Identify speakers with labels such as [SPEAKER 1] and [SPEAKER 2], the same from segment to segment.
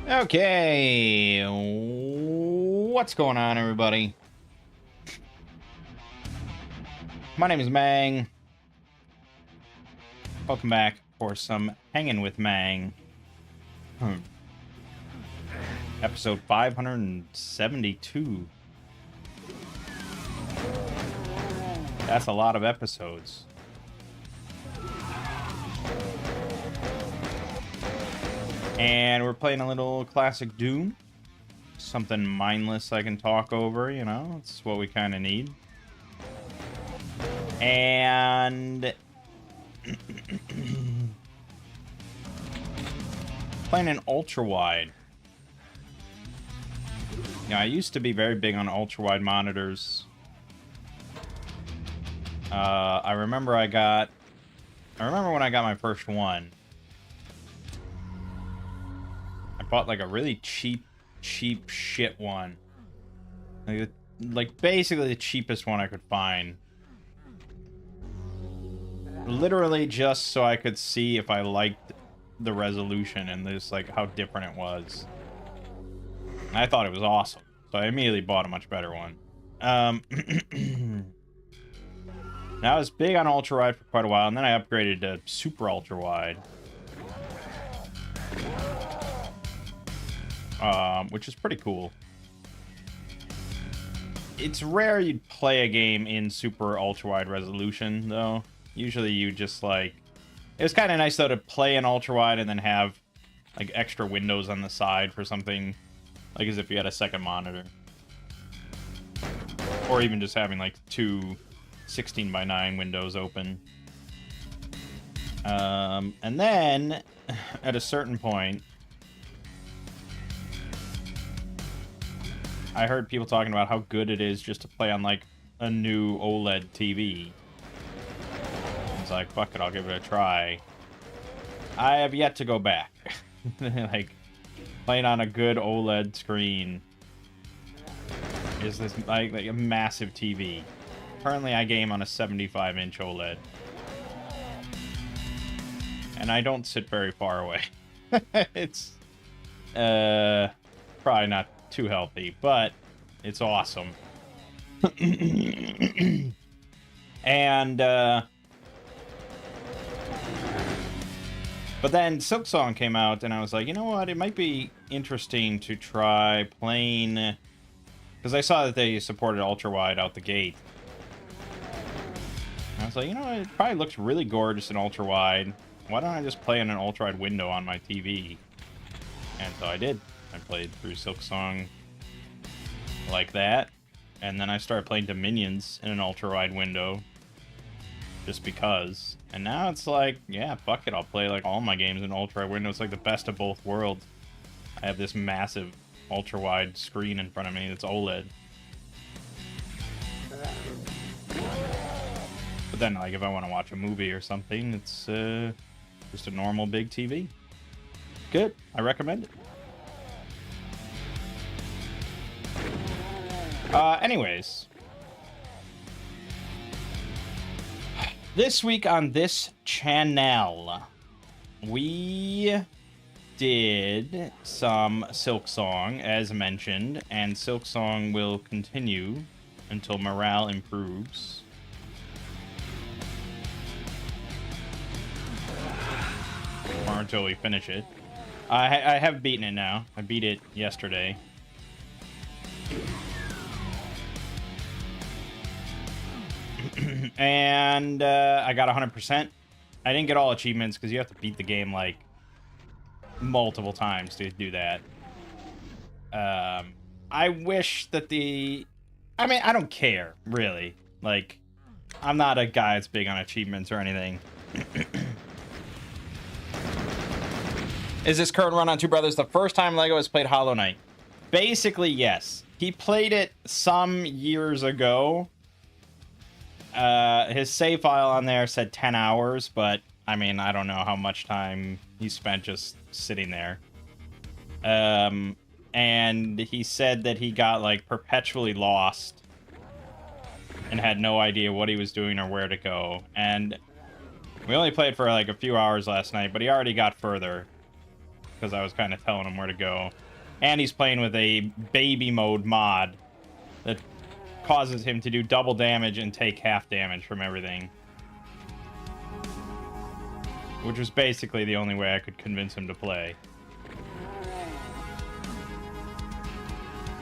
[SPEAKER 1] Okay, what's going on, everybody? My name is Mangg. Welcome back for some Hanging with Mangg. Episode 572. That's a lot of episodes. And we're playing a little classic Doom. Something mindless I can talk over, you know? It's what we kind of need. And... playing an ultra-wide. Yeah, I used to be very big on ultra-wide monitors. I remember when I got my first one. I bought like a really cheap shit one. Like basically the cheapest one I could find. Literally just so I could see if I liked the resolution and just like how different it was. And I thought it was awesome. So I immediately bought a much better one. Now I was big on ultra wide for quite a while, and then I upgraded to super ultra wide. Which is pretty cool. It's rare you'd play a game in super ultra wide resolution, though. Usually you just like... It was kind of nice, though, to play in ultra wide and then have like extra windows on the side for something, like as if you had a second monitor. Or even just having like two 16:9 windows open. And then, at a certain point, I heard people talking about how good it is just to play on, like, a new OLED TV. I was like, fuck it, I'll give it a try. I have yet to go back. Like, playing on a good OLED screen is this, like a massive TV. Currently, I game on a 75-inch OLED. And I don't sit very far away. It's, probably not too healthy, but it's awesome. And but then Silksong came out, and I was like, you know what, it might be interesting to try playing, because I saw that they supported ultra wide out the gate. And I was like, you know, it probably looks really gorgeous in ultra wide. Why don't I just play in an ultra wide window on my TV? And so I did. I played through Silksong like that, and then I started playing Dominions in an ultra-wide window, just because. And now it's like, yeah, fuck it, I'll play like all my games in ultra-wide window. It's like the best of both worlds. I have this massive ultra-wide screen in front of me that's OLED. But then, like, if I want to watch a movie or something, it's just a normal big TV. Good, I recommend it. Anyways, this week on this channel, we did some Silksong, as mentioned, and Silksong will continue until morale improves. Or until we finish it. I have beaten it now. I beat it yesterday. And I got 100%. I didn't get all achievements because you have to beat the game like multiple times to do that. I wish that I mean, I don't care, really. Like, I'm not a guy that's big on achievements or anything. Is this current run on Two Brothers the first time Lego has played Hollow Knight? Basically, yes. He played it some years ago. His save file on there said 10 hours, but I mean, I don't know how much time he spent just sitting there. And he said that he got like perpetually lost and had no idea what he was doing or where to go. And we only played for like a few hours last night, but he already got further. because I was kind of telling him where to go. And he's playing with a baby mode mod that causes him to do double damage and take half damage from everything. Which was basically the only way I could convince him to play.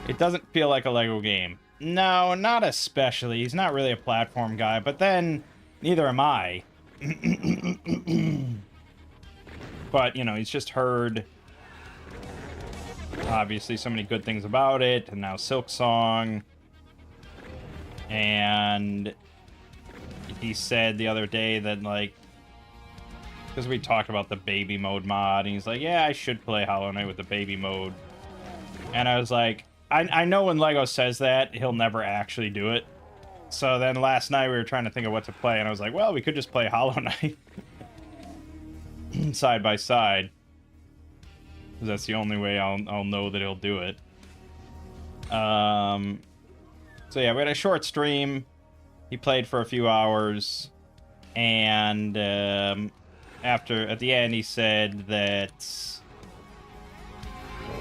[SPEAKER 1] It doesn't feel like a Lego game. No, not especially. He's not really a platform guy, but then neither am I. But, you know, he's just heard, obviously, so many good things about it, and now Silksong. And he said the other day that, like, because we talked about the baby mode mod, and he's like, yeah, I should play Hollow Knight with the baby mode. And I was like, I know when Lego says that, he'll never actually do it. So then last night we were trying to think of what to play, and I was like, well, we could just play Hollow Knight side by side. Because that's the only way I'll know that he'll do it. So yeah, we had a short stream. He played for a few hours, and at the end, he said that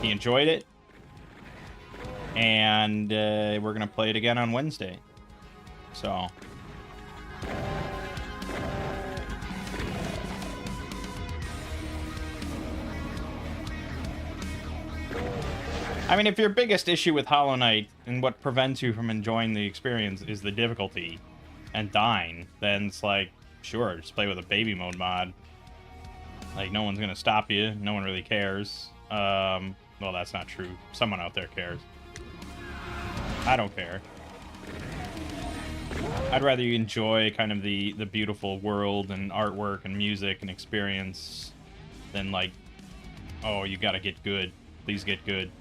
[SPEAKER 1] he enjoyed it, and we're gonna play it again on Wednesday. So, I mean, if your biggest issue with Hollow Knight and what prevents you from enjoying the experience is the difficulty and dying, then it's like, sure, just play with a baby mode mod. Like, no one's gonna stop you. No one really cares. Well, that's not true. Someone out there cares. I don't care. I'd rather you enjoy kind of the beautiful world and artwork and music and experience than, like, oh, you gotta get good. Please get good.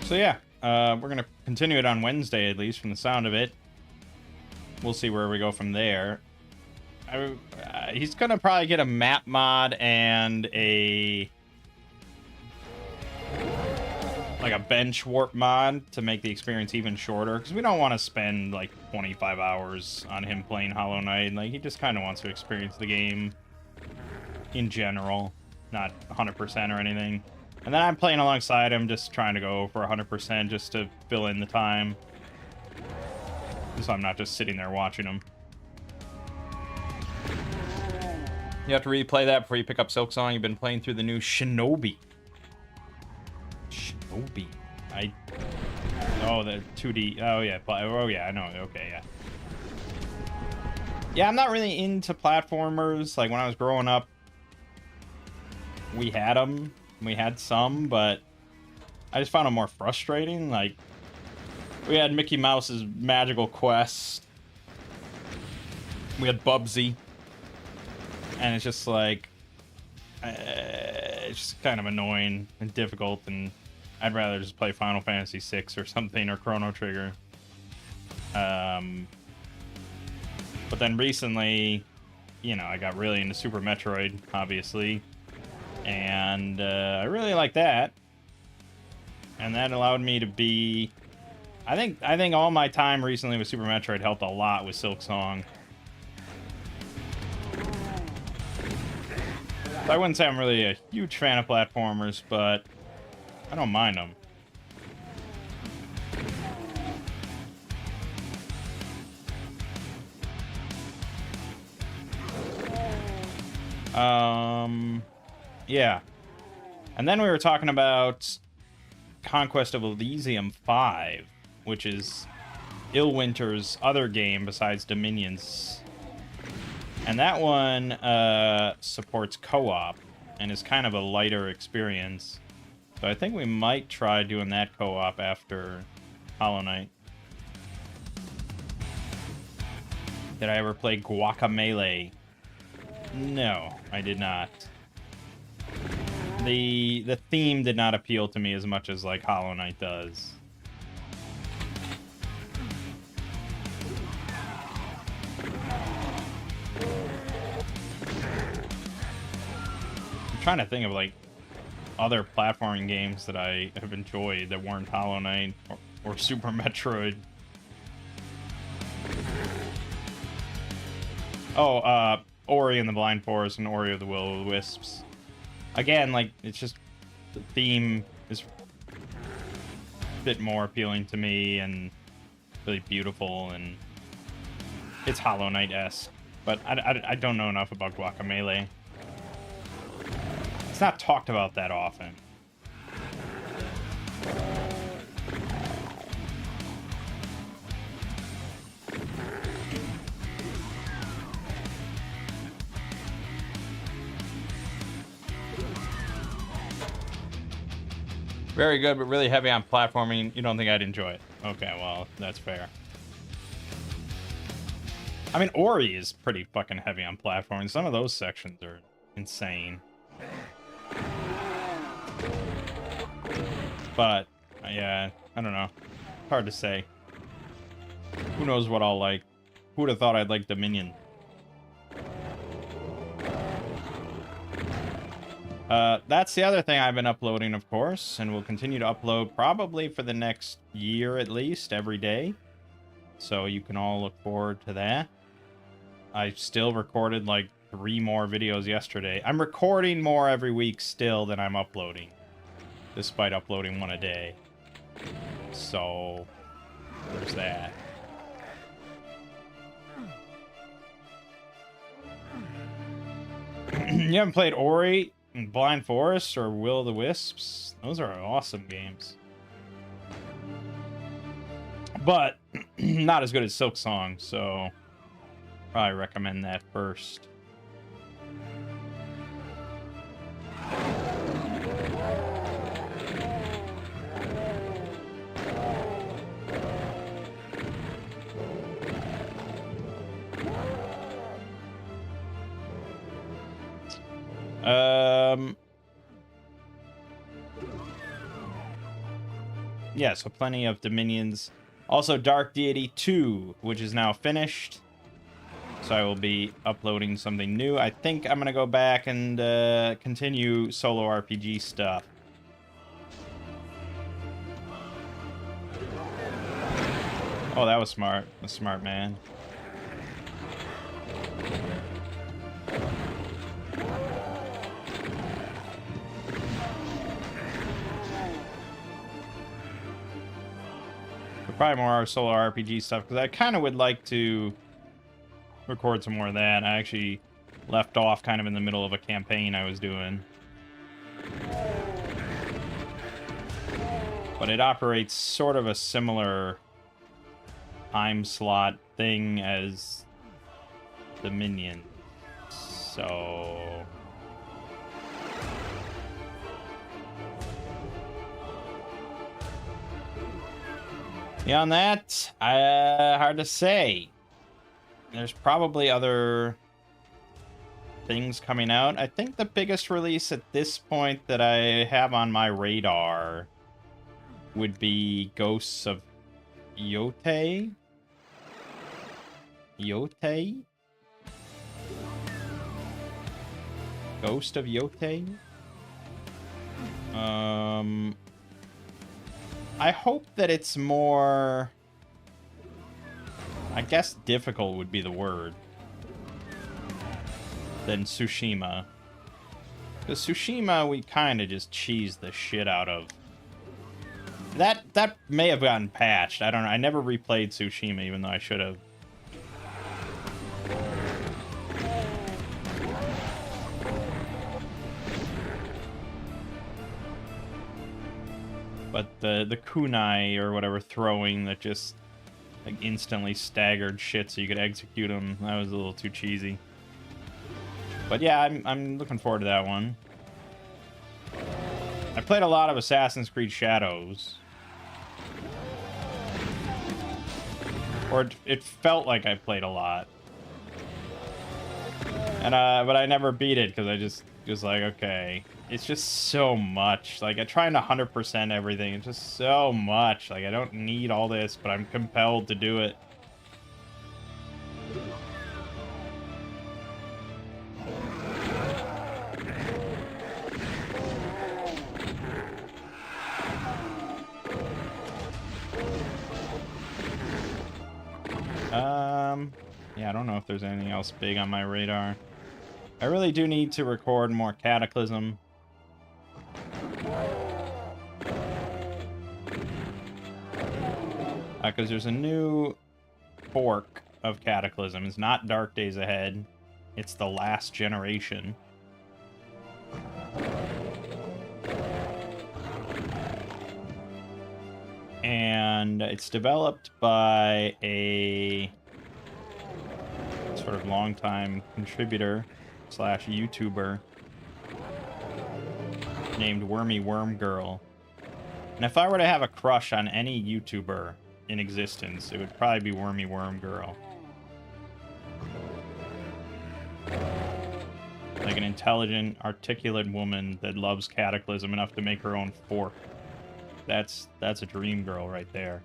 [SPEAKER 1] So yeah, we're gonna continue it on Wednesday, at least from the sound of it. We'll see where we go from there. He's gonna probably get a map mod and a bench warp mod to make the experience even shorter, because we don't want to spend like 25 hours on him playing Hollow Knight. Like, he just kind of wants to experience the game in general, not 100% or anything. And then I'm playing alongside him, just trying to go for 100% just to fill in the time, so I'm not just sitting there watching him. You have to replay that before you pick up Silksong. You've been playing through the new Shinobi. Shinobi. Oh, the 2D. Oh, yeah. Oh, yeah, I know. Okay, yeah. Yeah, I'm not really into platformers. Like, when I was growing up, we had them. We had some, but I just found them more frustrating. Like, we had Mickey Mouse's Magical Quest. We had Bubsy. And it's just like, it's just kind of annoying and difficult, and I'd rather just play Final Fantasy VI or something, or Chrono Trigger. But then recently, you know, I got really into Super Metroid, obviously, and I really like that, and that allowed me to be, I think all my time recently with Super Metroid helped a lot with Silksong. I wouldn't say I'm really a huge fan of platformers, but I don't mind them. Yeah. And then we were talking about Conquest of Elysium 5, which is Illwinter's other game besides Dominions. And that one supports co-op and is kind of a lighter experience. So I think we might try doing that co-op after Hollow Knight. Did I ever play Guacamelee? No, I did not. The theme did not appeal to me as much as, like, Hollow Knight does. I'm trying to think of, like, other platforming games that I have enjoyed that weren't Hollow Knight or Super Metroid. Oh, Ori and the Blind Forest and Ori of the Will-O-the-Wisps. Again, like, it's just the theme is a bit more appealing to me and really beautiful, and it's Hollow Knight-esque. But I don't know enough about Guacamelee. It's not talked about that often. Very good, but really heavy on platforming. You don't think I'd enjoy it? Okay, well, that's fair. I mean, Ori is pretty fucking heavy on platforming. Some of those sections are insane. But, yeah, I don't know. Hard to say. Who knows what I'll like? Who would have thought I'd like Dominion? That's the other thing I've been uploading, of course, and will continue to upload probably for the next year at least, every day. So you can all look forward to that. I still recorded like 3 more videos yesterday. I'm recording more every week still than I'm uploading, despite uploading 1 a day. So there's that. You haven't played Ori and Blind Forest or Will-O-the-Wisps? Those are awesome games. But not as good as Silk Song, so probably recommend that first. Yeah, so plenty of Dominions. Also, Dark Deity 2, which is now finished. So I will be uploading something new. I think I'm going to go back and continue solo RPG stuff. Oh, that was smart. A smart man. Probably more solo RPG stuff, because I kind of would like to record some more of that. I actually left off kind of in the middle of a campaign I was doing. But it operates sort of a similar time slot thing as Dominion. So beyond that, hard to say. There's probably other things coming out. I think the biggest release at this point that I have on my radar would be Ghosts of Yote? Yote? Ghost of Yote? I hope that it's more, I guess difficult would be the word, than Tsushima. Because Tsushima, we kind of just cheesed the shit out of. That may have gotten patched. I don't know. I never replayed Tsushima, even though I should have. But the kunai or whatever throwing that just like instantly staggered shit so you could execute them, that was a little too cheesy. But yeah, I'm looking forward to that one. I played a lot of Assassin's Creed Shadows. Or it felt like I played a lot. And but I never beat it because I just was like, okay, it's just so much. Like, I'm trying to 100% everything. It's just so much. Like, I don't need all this, but I'm compelled to do it. Yeah, I don't know if there's anything else big on my radar. I really do need to record more Cataclysm. Because there's a new fork of Cataclysm. It's not Dark Days Ahead. It's the Last Generation. And it's developed by a sort of longtime contributor / YouTuber named Wormy Worm Girl. And if I were to have a crush on any YouTuber in existence, it would probably be Wormy Worm Girl. Like an intelligent, articulate woman that loves Cataclysm enough to make her own fork. That's a dream girl right there.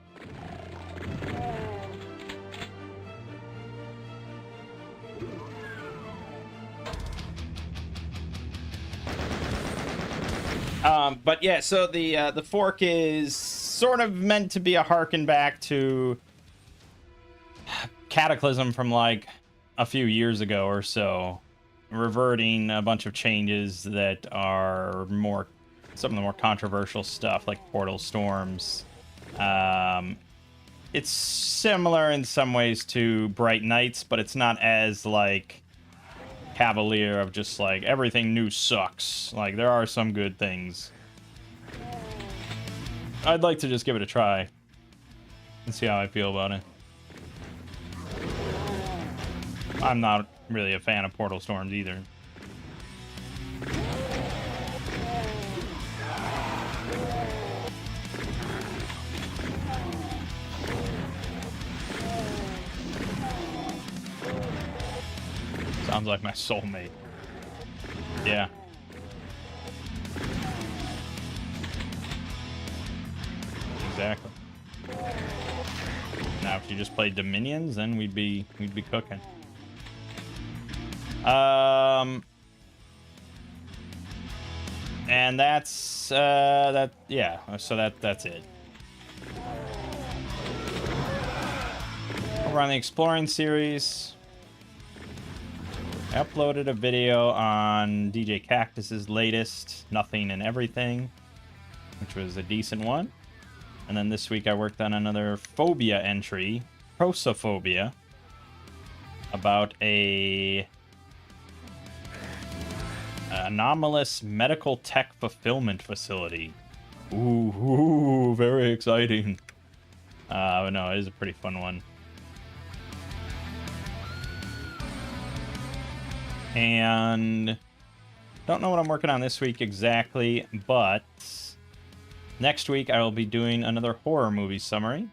[SPEAKER 1] But yeah, so the fork is sort of meant to be a harken back to Cataclysm from like a few years ago or so, reverting a bunch of changes that are some of the more controversial stuff, like portal storms. It's similar in some ways to Bright Nights, but it's not as like cavalier of just like everything new sucks. Like there are some good things. I'd like to just give it a try and see how I feel about it. I'm not really a fan of portal storms either. Sounds like my soulmate. Yeah. Exactly. Now, if you just played Dominions, then we'd be cooking. And that's yeah. So that's it. Over on the Exploring series, I uploaded a video on DJ Cactus's latest Nothing and Everything, which was a decent one. And then this week I worked on another phobia entry, Prosophobia, about a anomalous medical tech fulfillment facility. Ooh, very exciting. No, it is a pretty fun one. And don't know what I'm working on this week exactly, but next week I will be doing another horror movie summary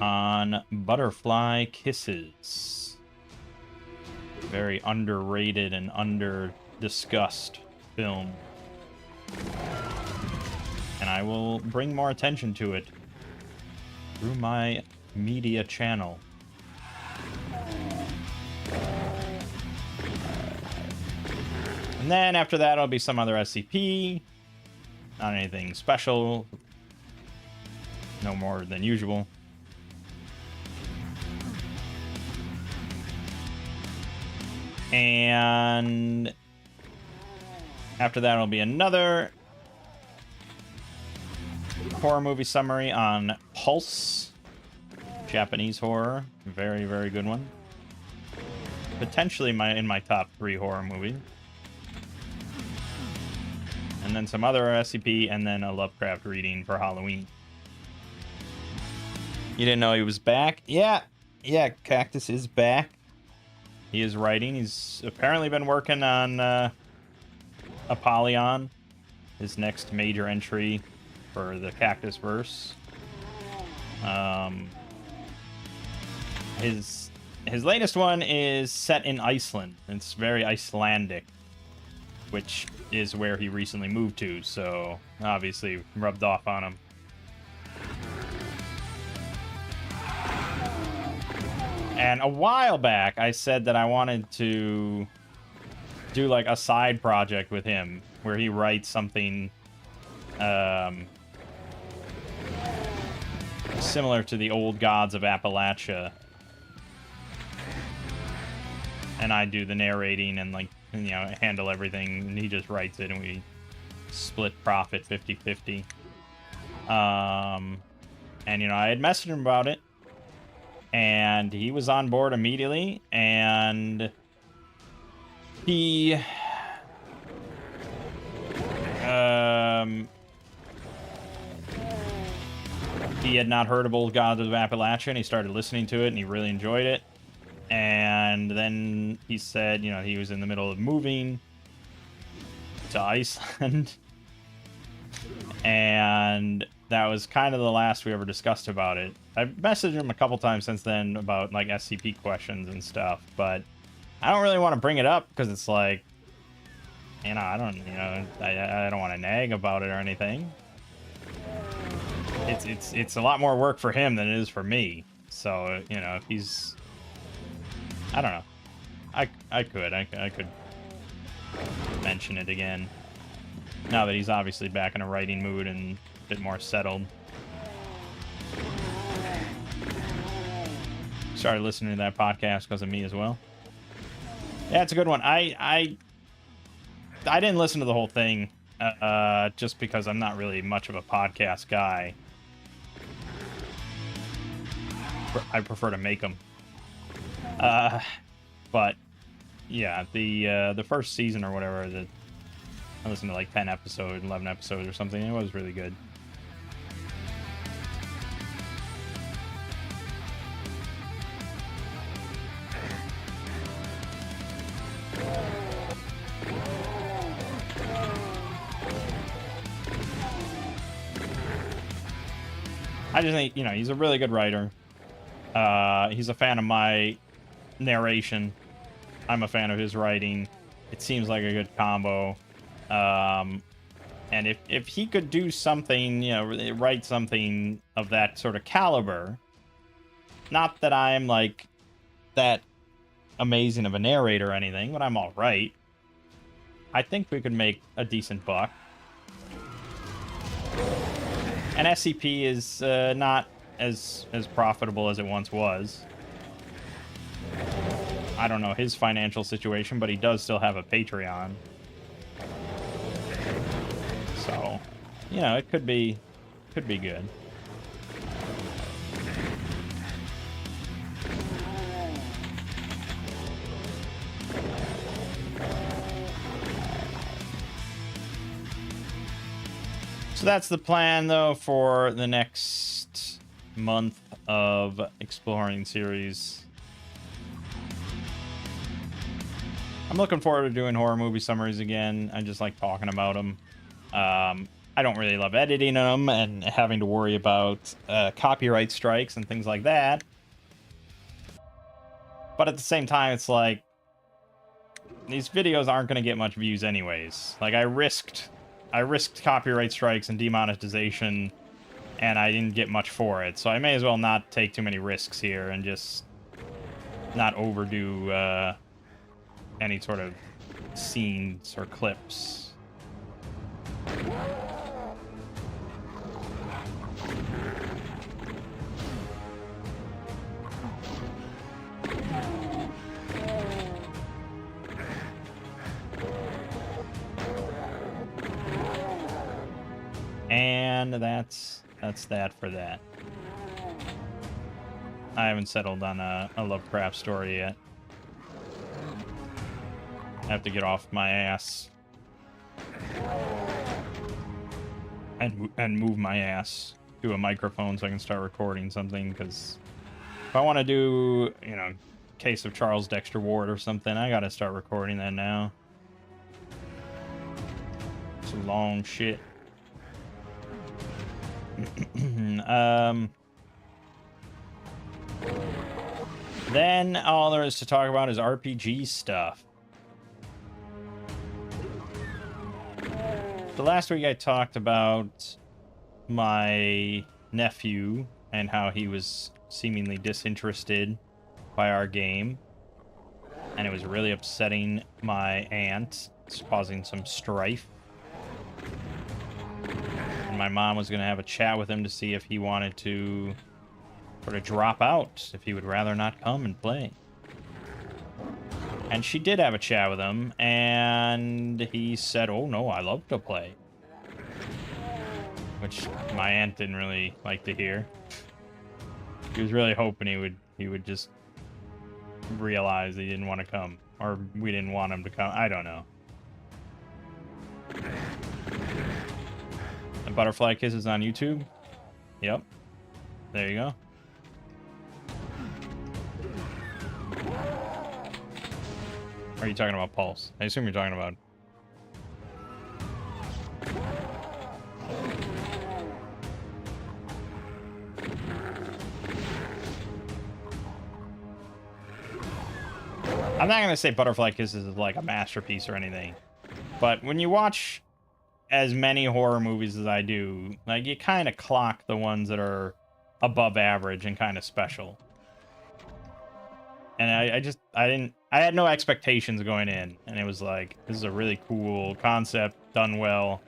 [SPEAKER 1] on Butterfly Kisses. Very underrated and under-discussed film. And I will bring more attention to it through my media channel. And then after that, it'll be some other SCP. Not anything special. No more than usual. And after that, it'll be another horror movie summary on Pulse. Japanese horror. Very, very good one. Potentially in my top 3 horror movies. And then some other SCP, and then a Lovecraft reading for Halloween. You didn't know he was back? Yeah, Cactus is back. He is writing. He's apparently been working on Apollyon, his next major entry for the Cactus verse. His latest one is set in Iceland. It's very Icelandic, which is where he recently moved to, so obviously rubbed off on him. And a while back, I said that I wanted to do like a side project with him where he writes something similar to the old gods of Appalachia. And I do the narrating and, like, you know, handle everything, and he just writes it, and we split profit 50-50. And, you know, I had messaged him about it, and he was on board immediately, and he had not heard of Old Gods of Appalachia, and he started listening to it, and he really enjoyed it. And then he said, you know, he was in the middle of moving to Iceland. And that was kind of the last we ever discussed about it. I've messaged him a couple times since then about, like, SCP questions and stuff, but I don't really want to bring it up because it's like, you know, I don't want to nag about it or anything. It's a lot more work for him than it is for me. So, you know, if he's, I don't know. I could mention it again. Now that he's obviously back in a writing mood and a bit more settled. Started listening to that podcast because of me as well. Yeah, it's a good one. I didn't listen to the whole thing just because I'm not really much of a podcast guy. I prefer to make them. But yeah, the first season or whatever, I listened to like 10 episodes, 11 episodes or something. It was really good. I just think, you know, he's a really good writer. He's a fan of my narration. I'm a fan of his writing. It seems like a good combo. And if he could do something, you know, write something of that sort of caliber, not that I'm like that amazing of a narrator or anything, but I'm all right. I think we could make a decent buck. And SCP is not as profitable as it once was. I don't know his financial situation, but he does still have a Patreon. So, you know, it could be good. So that's the plan, though, for the next month of Exploring series. I'm looking forward to doing horror movie summaries again. I just like talking about them. I don't really love editing them and having to worry about copyright strikes and things like that. But at the same time, it's like, these videos aren't going to get much views anyways. Like, I risked copyright strikes and demonetization, and I didn't get much for it. So I may as well not take too many risks here and just not overdo any sort of scenes or clips. And that's that for that. I haven't settled on a Lovecraft story yet. I have to get off my ass and move my ass to a microphone so I can start recording something, because if I want to do, you know, Case of Charles Dexter Ward or something, I gotta start recording that now. It's a long shit. Then all there is to talk about is RPG stuff. So last week I talked about my nephew and how he was seemingly disinterested by our game, and it was really upsetting my aunt. It's causing some strife. And my mom was going to have a chat with him to see if he wanted to sort of drop out, if he would rather not come and play. And she did have a chat with him, and he said, oh no, I love to play. Which my aunt didn't really like to hear. He was really hoping he would just realize he didn't want to come, or we didn't want him to come. I don't know. The butterfly kisses on YouTube. Yep. There you go. Or are you talking about Pulse? I assume you're talking about... I'm not going to say Butterfly Kisses is like a masterpiece or anything. But when you watch as many horror movies as I do, like, you kind of clock the ones that are above average and kind of special. And I had no expectations going in, and it was like, this is a really cool concept, done well.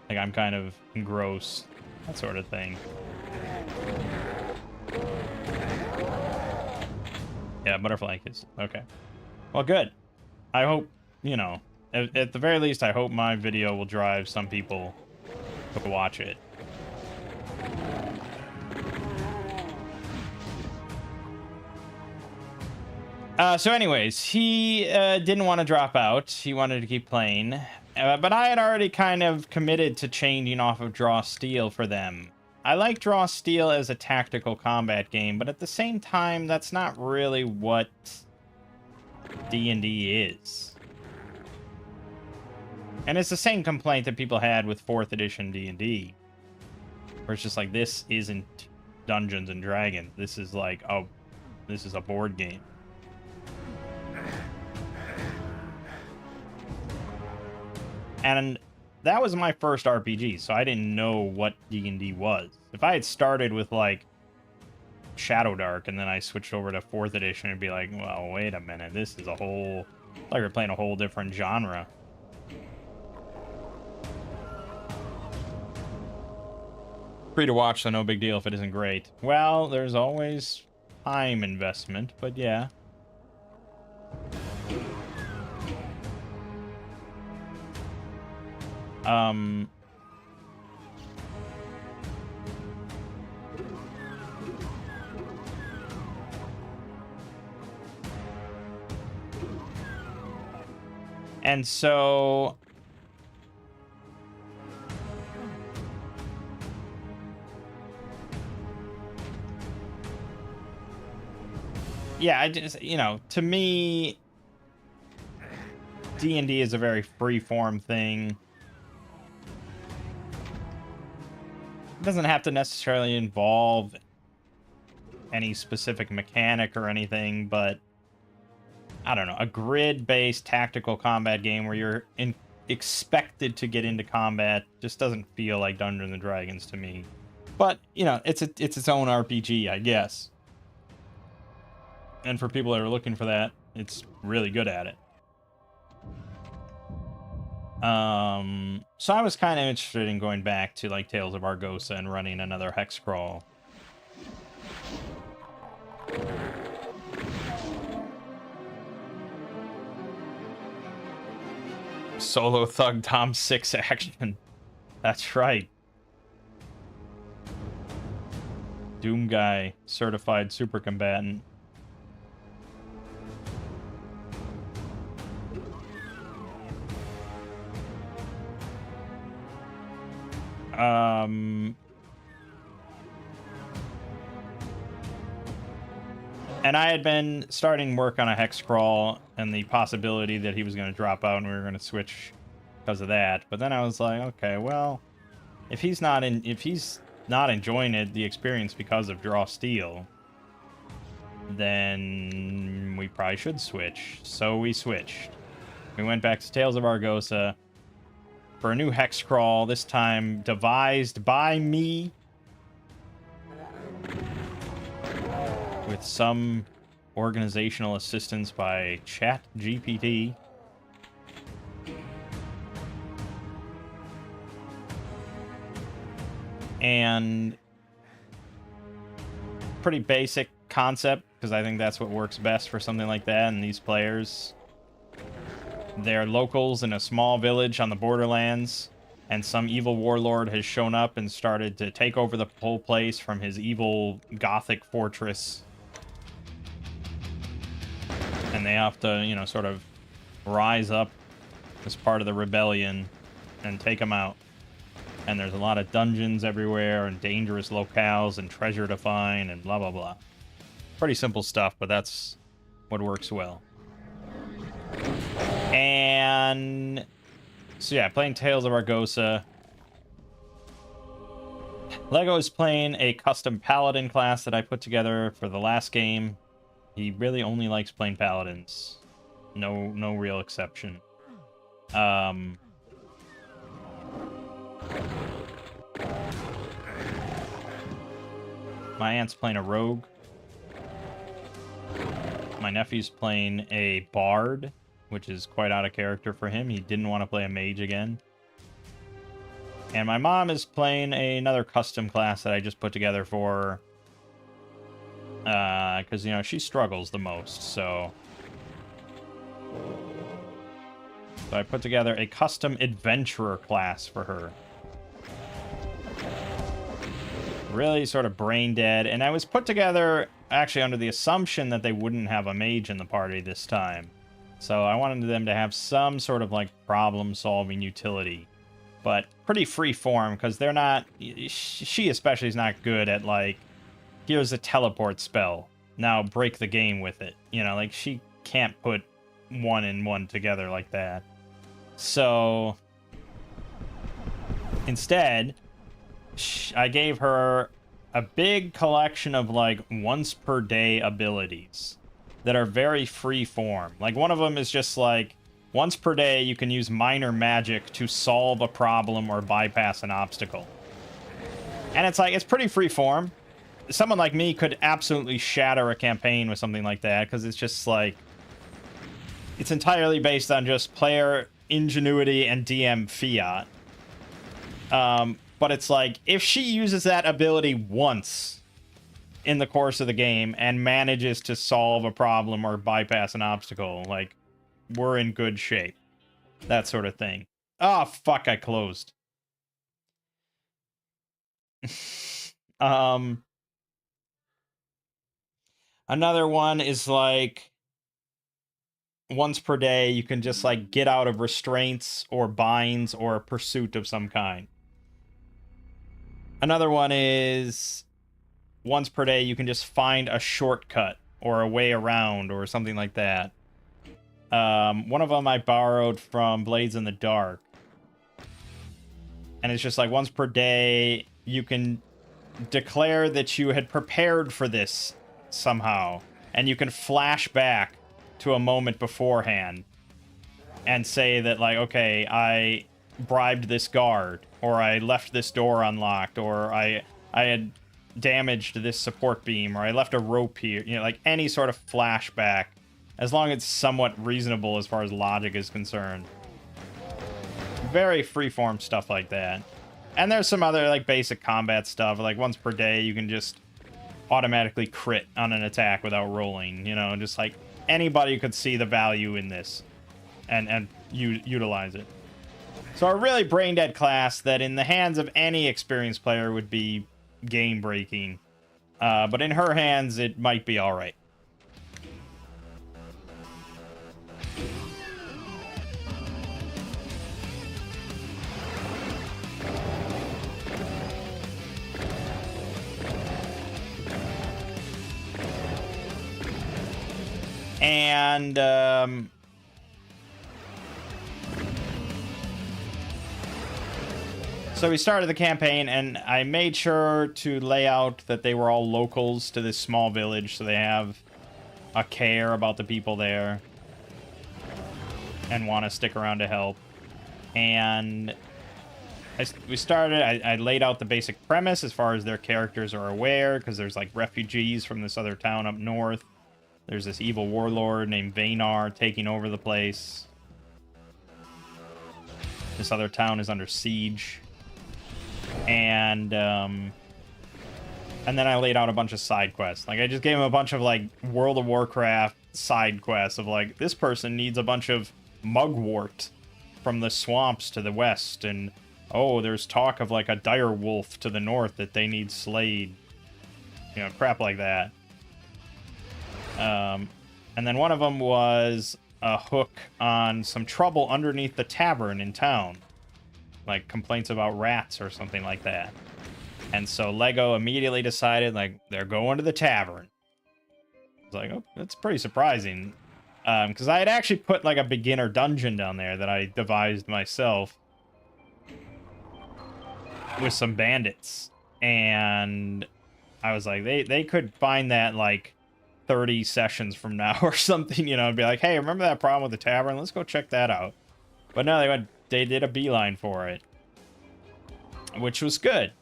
[SPEAKER 1] Like, I'm kind of engrossed, that sort of thing. Yeah, Butterfly Kiss. Okay. Well, good. I hope, you know, at the very least, I hope my video will drive some people to watch it. So anyways, he didn't want to drop out. He wanted to keep playing. But I had already kind of committed to changing off of Draw Steel for them. I like Draw Steel as a tactical combat game, but at the same time, that's not really what D&D is. And it's the same complaint that people had with 4th edition D&D. Where it's just like, this isn't Dungeons and Dragons. This is like, oh, this is a board game. And that was my first RPG, so I didn't know what D&D was. If I had started with, like, Shadow Dark, and then I switched over to 4th edition, it'd be like, well, wait a minute, this is a whole... like we're playing a whole different genre. Free to watch, so no big deal if it isn't great. Well, there's always time investment, but yeah. And so yeah, I just, you know, to me, D&D is a very free-form thing. It doesn't have to necessarily involve any specific mechanic or anything, but I don't know, a grid-based tactical combat game where you're expected to get into combat just doesn't feel like Dungeons and Dragons to me. But, you know, it's its own RPG, I guess. And for people that are looking for that, it's really good at it. So I was kind of interested in going back to, like, Tales of Argosa and running another hex crawl. Solo Thug Tom 6 action. That's right. Doom Guy, certified super combatant. And I had been starting work on a hex crawl and the possibility that he was going to drop out and we were going to switch because of that. But then I was like, okay, well, if he's not enjoying the experience because of Draw Steel, then we probably should switch. So we switched. We went back to Tales of Argosa for a new hex crawl, this time devised by me, with some organizational assistance by ChatGPT. And pretty basic concept, because I think that's what works best for something like that. And these players, they're locals in a small village on the borderlands, and some evil warlord has shown up and started to take over the whole place from his evil gothic fortress. And they have to, you know, sort of rise up as part of the rebellion and take him out. And there's a lot of dungeons everywhere and dangerous locales and treasure to find and blah, blah, blah. Pretty simple stuff, but that's what works well. And so yeah, playing Tales of Argosa. Lego is playing a custom paladin class that I put together for the last game. He really only likes playing paladins. No real exception. My aunt's playing a rogue. My nephew's playing a bard, which is quite out of character for him. He didn't want to play a mage again. And my mom is playing another custom class that I just put together for her. Because, you know, she struggles the most, so I put together a custom adventurer class for her. Really sort of brain dead. And I was put together actually under the assumption that they wouldn't have a mage in the party this time. So I wanted them to have some sort of like problem-solving utility. But pretty free form, because they're not... She especially is not good at like, here's a teleport spell, now break the game with it. You know, like she can't put one and one together like that. So instead, I gave her a big collection of like once per day abilities that are very free form. Like one of them is just like once per day you can use minor magic to solve a problem or bypass an obstacle. And it's like, it's pretty free form. Someone like me could absolutely shatter a campaign with something like that, because it's just like, it's entirely based on just player ingenuity and DM fiat. But it's like, if she uses that ability once in the course of the game and manages to solve a problem or bypass an obstacle, like, we're in good shape. That sort of thing. Oh, fuck, I closed. Another one is like, once per day, you can just like get out of restraints or binds or a pursuit of some kind. Another one is once per day, you can just find a shortcut or a way around or something like that. One of them I borrowed from Blades in the Dark. And it's just like once per day, you can declare that you had prepared for this somehow. And you can flash back to a moment beforehand and say that, like, okay, I bribed this guard, or I left this door unlocked, or I had damaged this support beam, or I left a rope here. You know, like any sort of flashback, as long as it's somewhat reasonable as far as logic is concerned. Very freeform stuff like that. And there's some other like basic combat stuff, like once per day you can just automatically crit on an attack without rolling, you know, just like anybody could see the value in this and utilize it. So a really brain dead class that in the hands of any experienced player would be game breaking, but in her hands it might be all right. And so we started the campaign, and I made sure to lay out that they were all locals to this small village, so they have a care about the people there and want to stick around to help. And I laid out the basic premise as far as their characters are aware, because there's like refugees from this other town up north. There's this evil warlord named Vaynar taking over the place. This other town is under siege. And then I laid out a bunch of side quests. Like, I just gave him a bunch of, like, World of Warcraft side quests of, like, this person needs a bunch of mugwort from the swamps to the west, and, oh, there's talk of, like, a dire wolf to the north that they need slayed. You know, crap like that. And then one of them was a hook on some trouble underneath the tavern in town. Like, complaints about rats or something like that. And so Lego immediately decided, like, they're going to the tavern. I was like, oh, that's pretty surprising. Because I had actually put, like, a beginner dungeon down there that I devised myself with some bandits. And I was like, they could find that, like, 30 sessions from now or something, you know, and be like, hey, remember that problem with the tavern? Let's go check that out. But no, they did a beeline for it, which was good.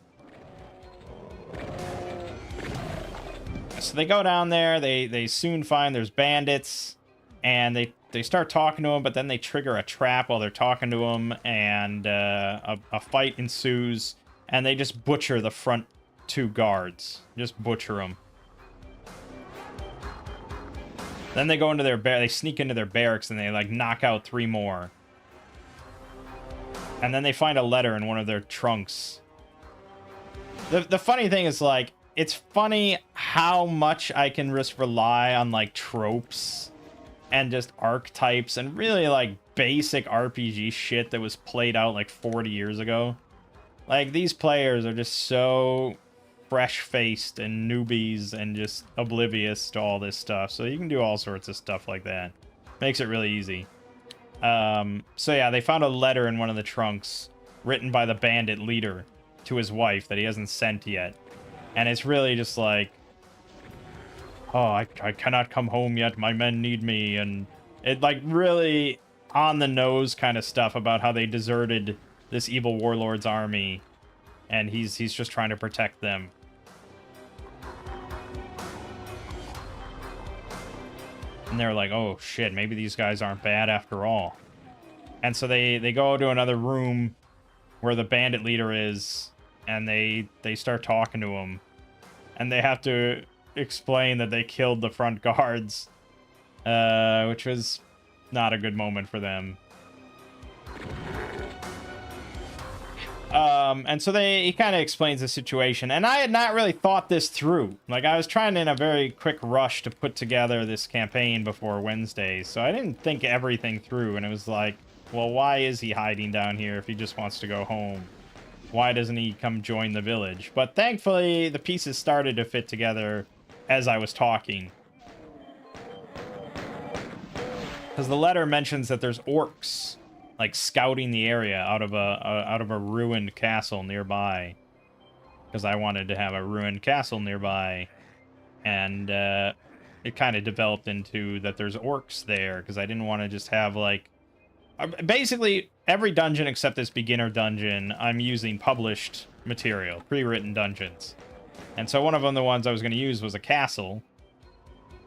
[SPEAKER 1] So they go down there, they soon find there's bandits, and they start talking to them, but then they trigger a trap while they're talking to them, and a fight ensues, and they just butcher the front 2 guards. Just butcher them. Then they go into they sneak into their barracks, and they, like, knock out 3 more. And then they find a letter in one of their trunks. The funny thing is, like, it's funny how much I can just rely on, like, tropes and just archetypes and really, like, basic RPG shit that was played out, like, 40 years ago. Like, these players are just so fresh-faced and newbies and just oblivious to all this stuff. So you can do all sorts of stuff like that. Makes it really easy. So yeah, they found a letter in one of the trunks written by the bandit leader to his wife that he hasn't sent yet. And it's really just like, oh, I cannot come home yet. My men need me. And it, like, really on the nose kind of stuff about how they deserted this evil warlord's army. And he's just trying to protect them. And they're like, oh, shit, maybe these guys aren't bad after all. And so they go to another room where the bandit leader is, and they start talking to him. And they have to explain that they killed the front guards, which was not a good moment for them. And so he kind of explains the situation, and I had not really thought this through. Like, I was trying in a very quick rush to put together this campaign before Wednesday, so I didn't think everything through, and it was like, well, why is he hiding down here if he just wants to go home? Why doesn't he come join the village? But thankfully, the pieces started to fit together as I was talking. Because the letter mentions that there's orcs, like, scouting the area out of a ruined castle nearby. Because I wanted to have a ruined castle nearby. And it kind of developed into that there's orcs there, because I didn't want to just have, like... Basically, every dungeon except this beginner dungeon, I'm using published material, pre-written dungeons. And so one of them, the ones I was going to use, was a castle.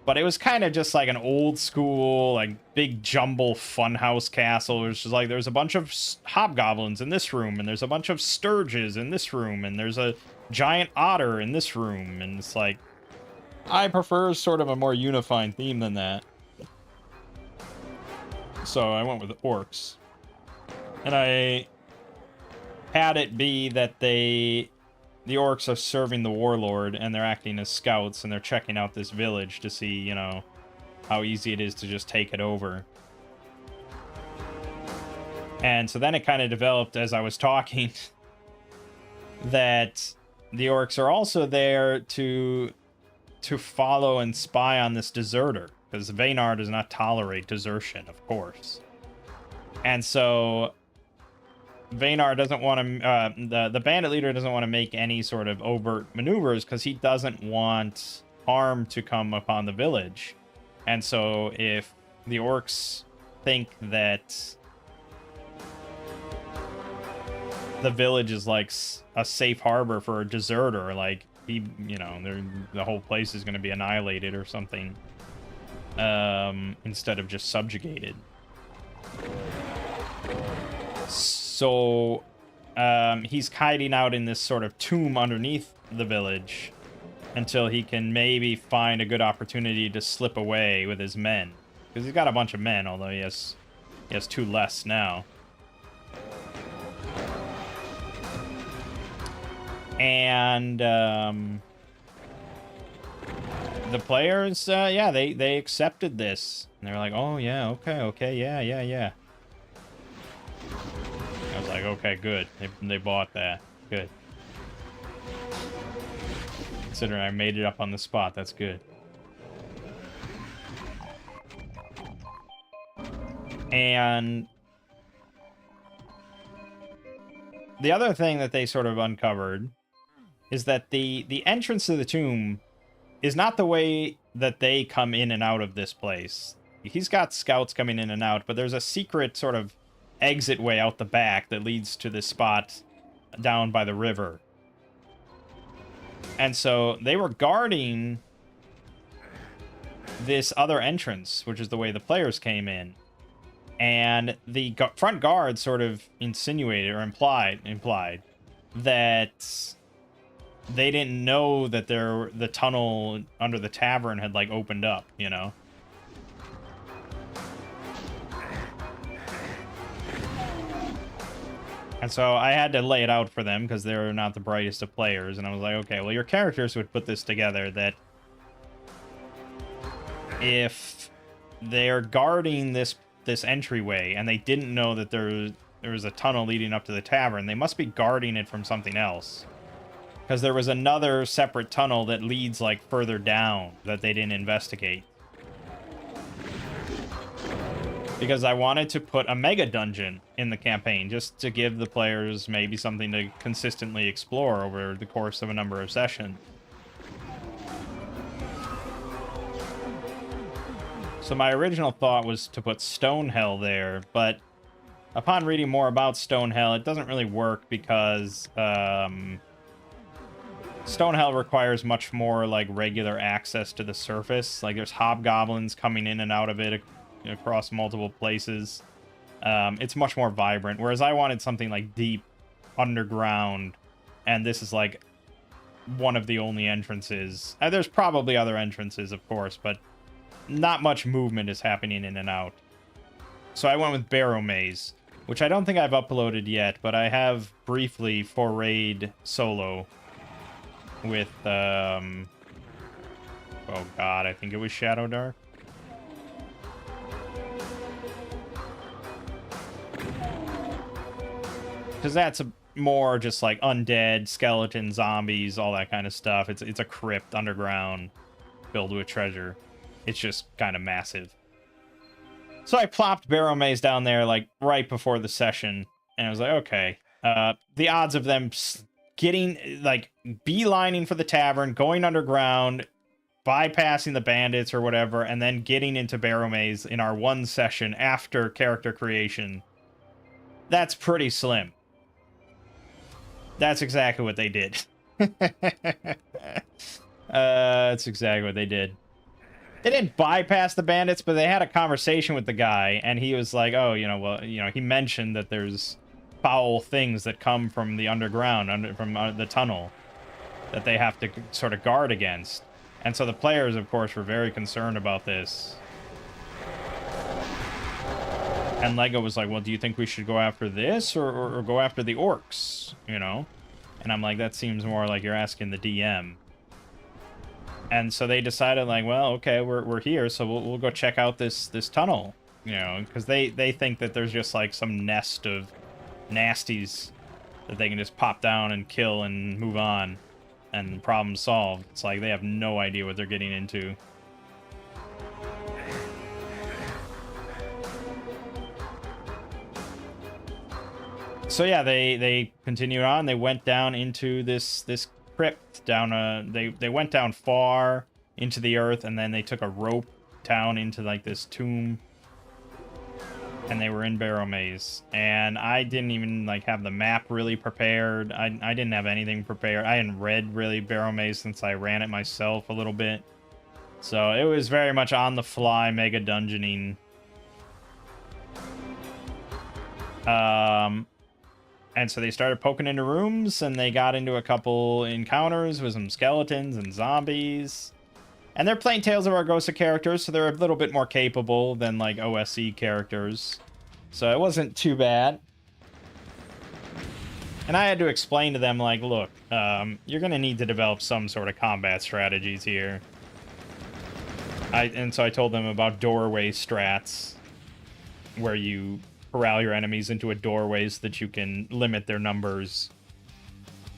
[SPEAKER 1] But it was kind of just like an old school, like, big jumble funhouse castle. It was just like, there's a bunch of hobgoblins in this room, and there's a bunch of sturges in this room, and there's a giant otter in this room. And it's like, I prefer sort of a more unifying theme than that. So I went with the orcs. And I had it be that the orcs are serving the warlord, and they're acting as scouts, and they're checking out this village to see, you know, how easy it is to just take it over. And so then it kind of developed as I was talking that the orcs are also there to follow and spy on this deserter, because Vaynar does not tolerate desertion, of course. And so Vaynar doesn't want to, the bandit leader doesn't want to make any sort of overt maneuvers, because he doesn't want harm to come upon the village. And so if the orcs think that the village is like a safe harbor for a deserter, like, he, you know, the whole place is going to be annihilated or something, instead of just subjugated. So he's hiding out in this sort of tomb underneath the village until he can maybe find a good opportunity to slip away with his men. Because he's got a bunch of men, although he has 2 less now. And the players, yeah, they accepted this. And they're like, oh, yeah, okay, yeah. I was like, okay, good. They bought that. Good. Considering I made it up on the spot, that's good. And the other thing that they sort of uncovered is that the entrance to the tomb is not the way that they come in and out of this place. He's got scouts coming in and out, but there's a secret sort of exit way out the back that leads to this spot down by the river. And so they were guarding this other entrance, which is the way the players came in. And the front guard sort of insinuated or implied that they didn't know that the tunnel under the tavern had, like, opened up, you know? And so I had to lay it out for them because they're not the brightest of players. And I was like, okay, well, your characters would put this together that if they're guarding this entryway and they didn't know that there was a tunnel leading up to the tavern, they must be guarding it from something else. Because there was another separate tunnel that leads, like, further down that they didn't investigate. Because I wanted to put a mega dungeon in the campaign, just to give the players maybe something to consistently explore over the course of a number of sessions. So my original thought was to put Stonehell there, but upon reading more about Stonehell, it doesn't really work because Stonehell requires much more, like, regular access to the surface. Like, there's hobgoblins coming in and out of it across multiple places. It's much more vibrant, whereas I wanted something, like, deep underground, and this is, like, one of the only entrances. There's probably other entrances, of course, but not much movement is happening in and out. So I went with Barrow Maze, which I don't think I've uploaded yet, but I have briefly forayed solo with, oh god, I think it was Shadow Dark. Because that's more just like undead, skeleton, zombies, all that kind of stuff. It's a crypt underground filled with treasure. It's just kind of massive. So I plopped Barrow Maze down there, like, right before the session, and I was like, okay. The odds of them getting, like, beelining for the tavern, going underground, bypassing the bandits or whatever, and then getting into Barrow Maze in our one session after character creation, that's pretty slim. That's exactly what they did. That's exactly what they did. They didn't bypass the bandits, but they had a conversation with the guy, and he was like, oh, he mentioned that there's foul things that come from the underground, from the tunnel, that they have to sort of guard against. And so the players, of course, were very concerned about this. And Lego was like, well, do you think we should go after this or go after the orcs, you know? And I'm like, that seems more like you're asking the DM. And so they decided, like, well, okay, we're here, so we'll go check out this tunnel, you know, because they think that there's just, like, some nest of nasties that they can just pop down and kill and move on, and problem solved. It's like they have no idea what they're getting into. So yeah, they continued on. They went down into this crypt down they went down far into the earth, and then they took a rope down into, like, this tomb, and they were in Barrow Maze. And I didn't even, like, have the map really prepared. I didn't have anything prepared. I hadn't read really Barrow Maze since I ran it myself a little bit, so it was very much on the fly mega dungeoning. And so they started poking into rooms, and they got into a couple encounters with some skeletons and zombies. And they're playing Tales of Argosa characters, so they're a little bit more capable than, like, OSE characters. So it wasn't too bad. And I had to explain to them, like, look, you're going to need to develop some sort of combat strategies here. And so I told them about doorway strats, where you corral your enemies into a doorway so that you can limit their numbers.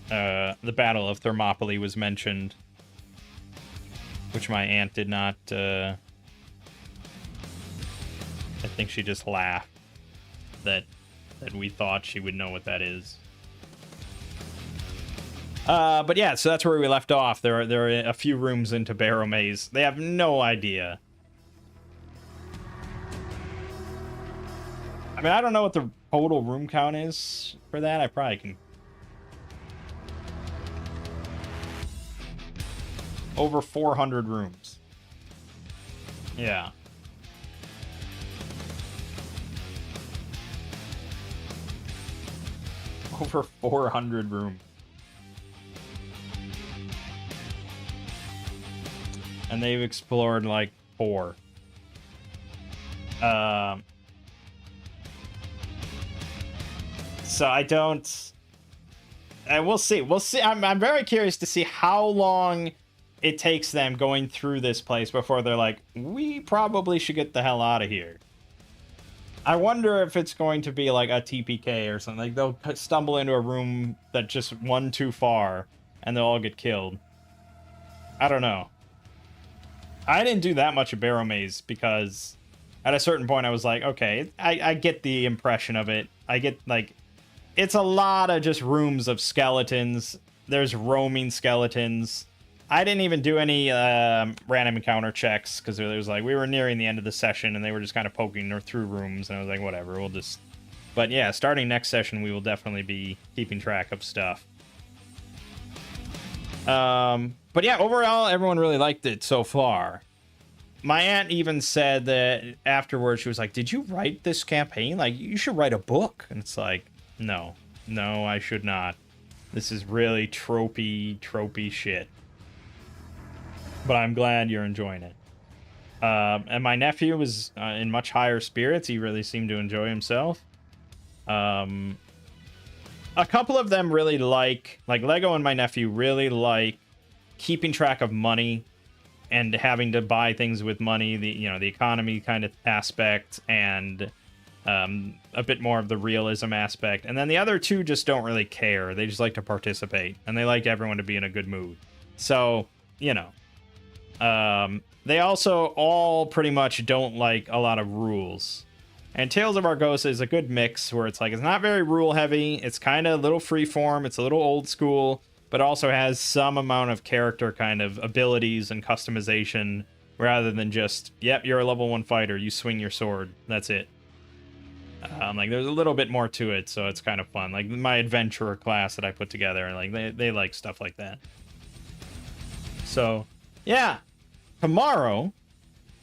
[SPEAKER 1] The Battle of Thermopylae was mentioned, which my aunt did not... I think she just laughed that we thought she would know what that is. But yeah, so that's where we left off. There are a few rooms into Barrow Maze. They have no idea. I mean, I don't know what the total room count is for that. I probably can... Over 400 rooms. Yeah. Over 400 rooms. And they've explored, like, 4. So I don't... And we'll see. We'll see. I'm very curious to see how long it takes them going through this place before they're like, we probably should get the hell out of here. I wonder if it's going to be like a TPK or something. Like, they'll stumble into a room that just one too far, and they'll all get killed. I don't know. I didn't do that much of Barrow Maze because at a certain point I was like, okay, I get the impression of it. I get, like, it's a lot of just rooms of skeletons. There's roaming skeletons. I didn't even do any random encounter checks because it was like we were nearing the end of the session and they were just kind of poking through rooms, and I was like, whatever, we'll just... But yeah, starting next session, we will definitely be keeping track of stuff. But yeah, overall, everyone really liked it so far. My aunt even said that afterwards, she was like, did you write this campaign? Like, you should write a book. And it's like, no, I should not. This is really tropey shit. But I'm glad you're enjoying it. And my nephew was in much higher spirits. He really seemed to enjoy himself. A couple of them really like Lego and my nephew really like keeping track of money and having to buy things with money, the economy kind of aspect, and a bit more of the realism aspect. And then the other two just don't really care. They just like to participate, and they like everyone to be in a good mood. So, they also all pretty much don't like a lot of rules. And Tales of Argosa is a good mix where it's like, it's not very rule heavy. It's kind of a little freeform. It's a little old school, but also has some amount of character kind of abilities and customization rather than just, yep, you're a level 1 fighter. You swing your sword. That's it. Like, there's a little bit more to it, so it's kind of fun. Like, my adventurer class that I put together, like, they like stuff like that. So, yeah. Tomorrow,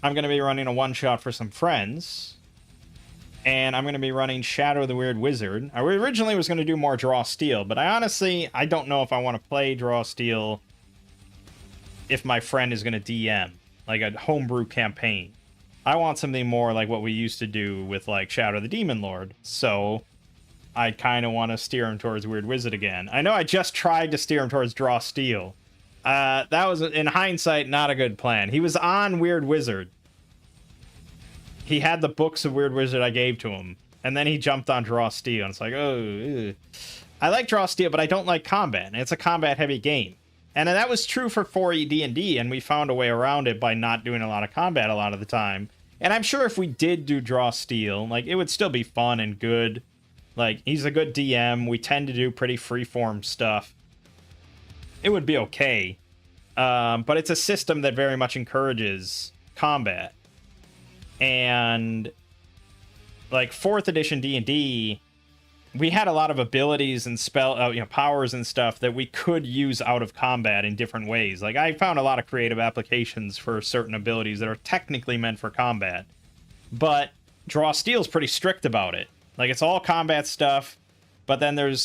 [SPEAKER 1] I'm going to be running a one-shot for some friends. And I'm going to be running Shadow the Weird Wizard. I originally was going to do more Draw Steel, but I don't know if I want to play Draw Steel if my friend is going to DM, like a homebrew campaign. I want something more like what we used to do with, like, Shadow the Demon Lord. So I kind of want to steer him towards Weird Wizard again. I know I just tried to steer him towards Draw Steel. That was, in hindsight, not a good plan. He was on Weird Wizard. He had the books of Weird Wizard I gave to him, and then he jumped on Draw Steel, and it's like, oh, ugh. I like Draw Steel, but I don't like combat, and it's a combat-heavy game. And that was true for 4E D&D, and we found a way around it by not doing a lot of combat a lot of the time. And I'm sure if we did do Draw Steel, like, it would still be fun and good. Like, he's a good DM. We tend to do pretty freeform stuff. It would be okay. But it's a system that very much encourages combat. And, like, 4th edition D&D, we had a lot of abilities and powers and stuff that we could use out of combat in different ways. Like, I found a lot of creative applications for certain abilities that are technically meant for combat. But Draw Steel's pretty strict about it. Like, it's all combat stuff. but then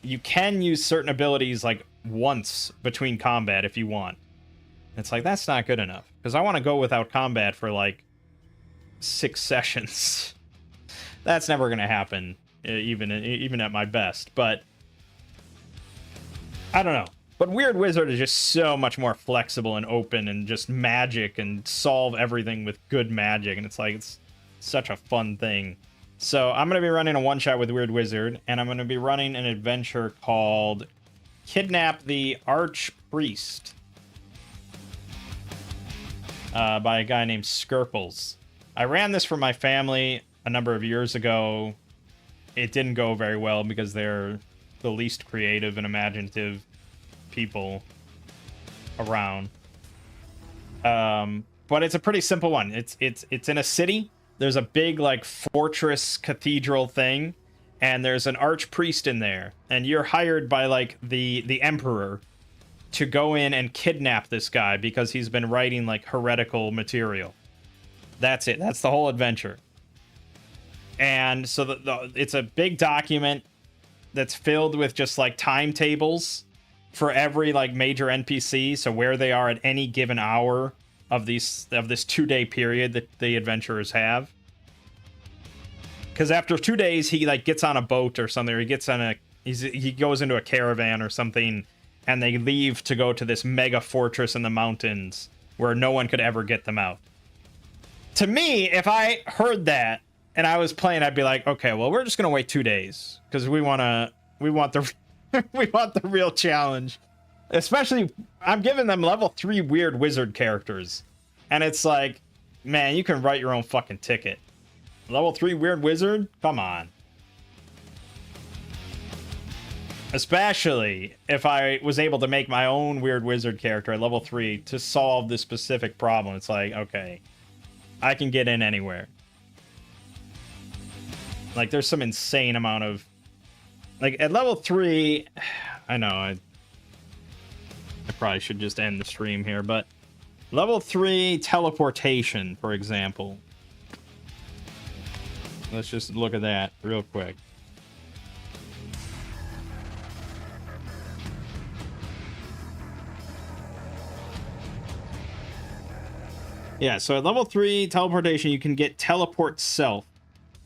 [SPEAKER 1] you can use certain abilities like once between combat if you want. It's like, that's not good enough, because I want to go without combat for like 6 sessions. That's never going to happen, even at my best. But I don't know. But Weird Wizard is just so much more flexible and open and just magic and solve everything with good magic. And it's like, it's such a fun thing. So I'm going to be running a one-shot with Weird Wizard, and I'm going to be running an adventure called Kidnap the Archpriest by a guy named Skirples. I ran this for my family a number of years ago. It didn't go very well because they're the least creative and imaginative people around. But it's a pretty simple one. It's in a city. There's a big like fortress cathedral thing, and there's an archpriest in there, and you're hired by like the emperor to go in and kidnap this guy because he's been writing like heretical material. That's it. That's the whole adventure. And so it's a big document that's filled with just like timetables for every like major NPC, so where they are at any given hour of this 2-day period that the adventurers have. Because after 2 days, he like gets on a boat or something, or he goes into a caravan or something, and they leave to go to this mega fortress in the mountains where no one could ever get them out. To me, if I heard that and I was playing, I'd be like, okay, well, we're just gonna wait 2 days because we want the we want the real challenge. Especially, I'm giving them level 3 Weird Wizard characters, and it's like, man, you can write your own fucking ticket. Level 3 Weird Wizard? Come on. Especially if I was able to make my own Weird Wizard character at level 3 to solve this specific problem. It's like, okay, I can get in anywhere. Like, there's some insane amount of... Like, at level 3... I know, I probably should just end the stream here, but... Level 3 teleportation, for example. Let's just look at that real quick. Yeah, so at level 3 teleportation, you can get Teleport Self.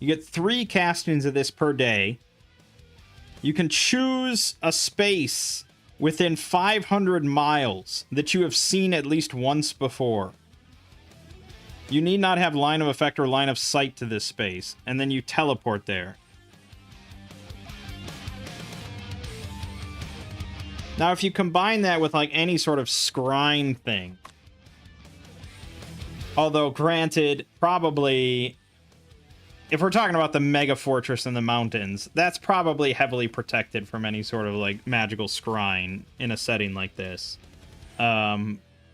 [SPEAKER 1] You get 3 castings of this per day. You can choose a space within 500 miles that you have seen at least once before. You need not have line of effect or line of sight to this space, and then you teleport there. Now, if you combine that with like any sort of scrying thing, although granted, probably, if we're talking about the mega fortress in the mountains, that's probably heavily protected from any sort of like magical scrying in a setting like this.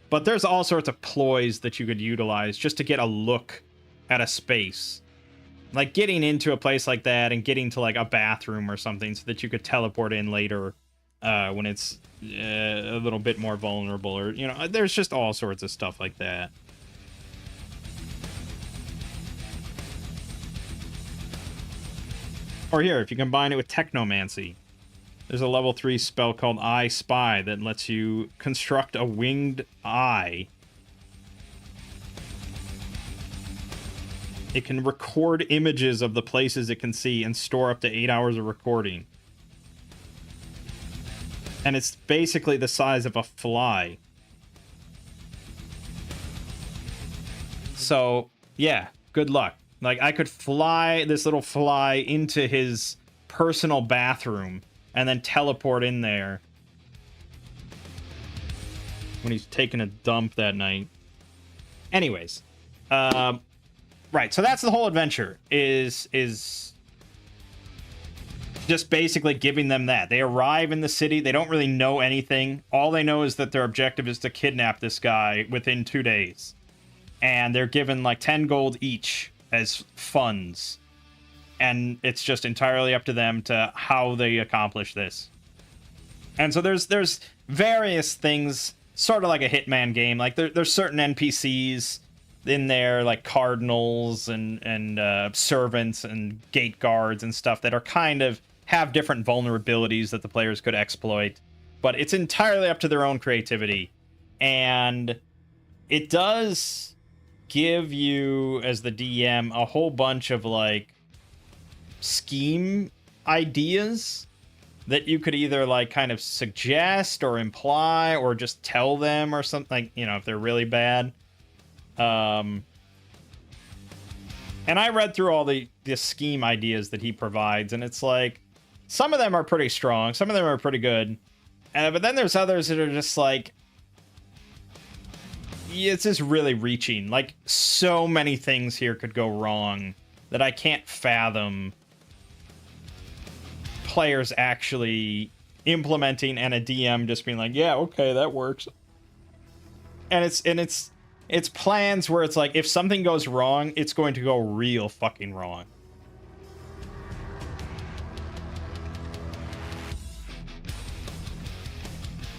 [SPEAKER 1] But there's all sorts of ploys that you could utilize just to get a look at a space. Like getting into a place like that and getting to like a bathroom or something so that you could teleport in later when it's a little bit more vulnerable, or, you know, there's just all sorts of stuff like that. Or here, if you combine it with Technomancy, there's a level 3 spell called I Spy that lets you construct a winged eye. It can record images of the places it can see and store up to 8 hours of recording. And it's basically the size of a fly. So, yeah, good luck. Like, I could fly this little fly into his personal bathroom and then teleport in there when he's taking a dump that night. Anyways, right, so that's the whole adventure, is just basically giving them that. They arrive in the city, they don't really know anything. All they know is that their objective is to kidnap this guy within 2 days. And they're given like 10 gold each as funds. And it's just entirely up to them to how they accomplish this. And so there's various things, sort of like a Hitman game. Like there's certain NPCs in there, like cardinals and servants and gate guards and stuff, that are kind of have different vulnerabilities that the players could exploit, but it's entirely up to their own creativity. And it does give you, as the DM, a whole bunch of like scheme ideas that you could either like kind of suggest or imply or just tell them or something, like, you know, if they're really bad. And I read through all the scheme ideas that he provides, and it's like, some of them are pretty strong, some of them are pretty good, but then there's others that are just like, it's just really reaching. Like, so many things here could go wrong that I can't fathom players actually implementing, and a DM just being like, yeah, okay, that works. And it's plans where it's like, if something goes wrong, it's going to go real fucking wrong.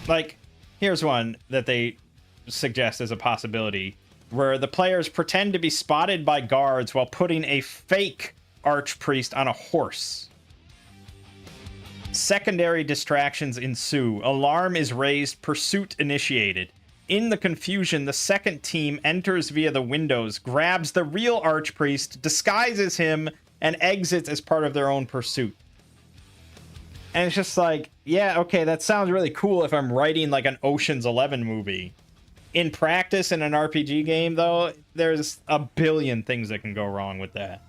[SPEAKER 1] Like, here's one that they suggest as a possibility, where the players pretend to be spotted by guards while putting a fake archpriest on a horse. Secondary distractions ensue. Alarm is raised. Pursuit initiated. In the confusion, the second team enters via the windows, grabs the real archpriest, disguises him, and exits as part of their own pursuit. And it's just like, yeah, okay, that sounds really cool if I'm writing like an Ocean's 11 movie. In practice, in an RPG game, though, there's a billion things that can go wrong with that.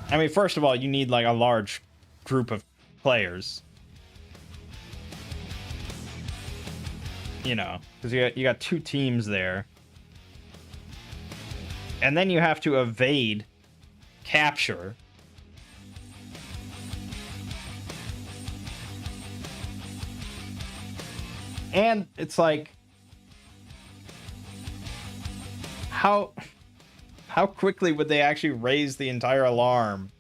[SPEAKER 1] I mean, first of all, you need like a large group of players. You know, because you got two teams there. And then you have to evade capture. And it's like, how quickly would they actually raise the entire alarm?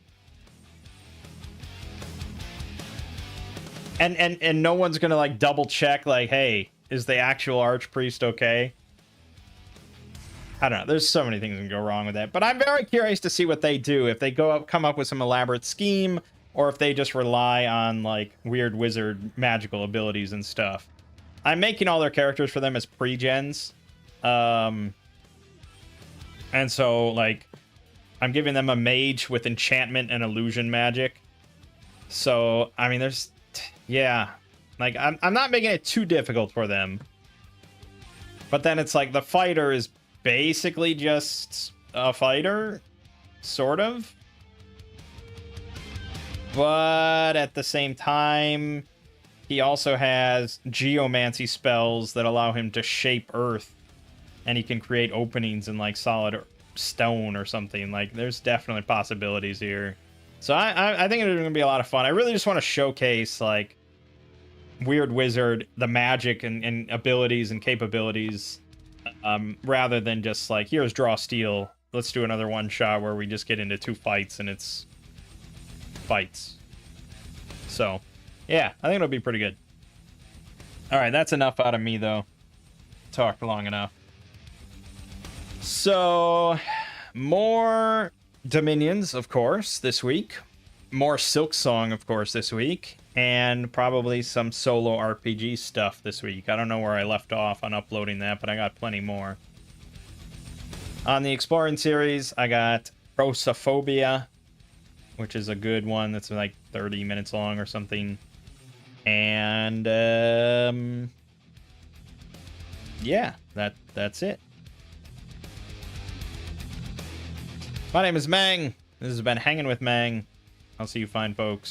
[SPEAKER 1] And no one's gonna like double check, like, hey, is the actual archpriest okay? I don't know. There's so many things that can go wrong with that. But I'm very curious to see what they do. If they come up with some elaborate scheme, or if they just rely on like weird wizard magical abilities and stuff. I'm making all their characters for them as pre-gens. And so, like, I'm giving them a mage with enchantment and illusion magic. So, I mean, there's... Yeah. Like, I'm not making it too difficult for them. But then it's like, the fighter is basically just a fighter. Sort of. But at the same time, he also has geomancy spells that allow him to shape earth. And he can create openings in like solid stone or something. Like, there's definitely possibilities here. So I think it's going to be a lot of fun. I really just want to showcase like Weird Wizard, the magic and abilities and capabilities, rather than just like, here's draw steel. Let's do another one shot where we just get into two fights and it's fights. So yeah, I think it'll be pretty good. All right, that's enough out of me though. Talked long enough. So, more Dominions, of course, this week. More Silksong, of course, this week. And probably some solo RPG stuff this week. I don't know where I left off on uploading that, but I got plenty more. On the Exploring series, I got Prosophobia, which is a good one that's like 30 minutes long or something. And, yeah, that's it. My name is Mangg. This has been Hanging with Mangg. I'll see you fine folks